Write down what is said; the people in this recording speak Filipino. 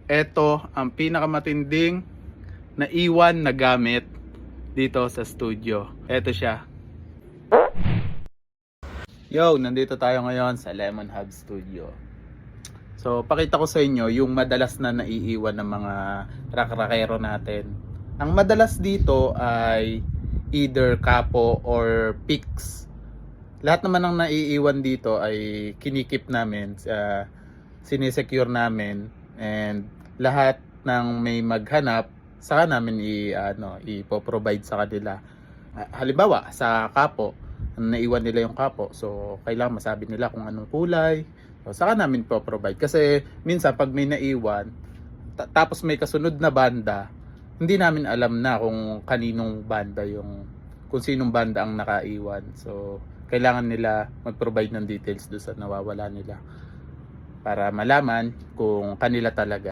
Ito ang pinakamatinding naiwan na gamit dito sa studio. Ito siya. Yo, nandito tayo ngayon sa Lemon Hub Studio. So, pakita ko sa inyo yung madalas na naiiwan ng mga rak-rakero natin. Ang madalas dito ay either kapo or picks. Lahat naman ng naiiwan dito ay kinikip namin, sinesecure namin, and lahat ng may maghanap, saka namin ipo-provide sa kanila. Halimbawa, sa kapo, naiwan nila yung kapo. So, kailangan masabi nila kung anong kulay. So, saka namin po-provide. Kasi minsan, pag may naiwan, tapos may kasunod na banda, hindi namin alam na kung kaninong banda kung sinong banda ang nakaiwan. So, kailangan nila mag-provide ng details doon sa nawawala nila para malaman kung kanila talaga.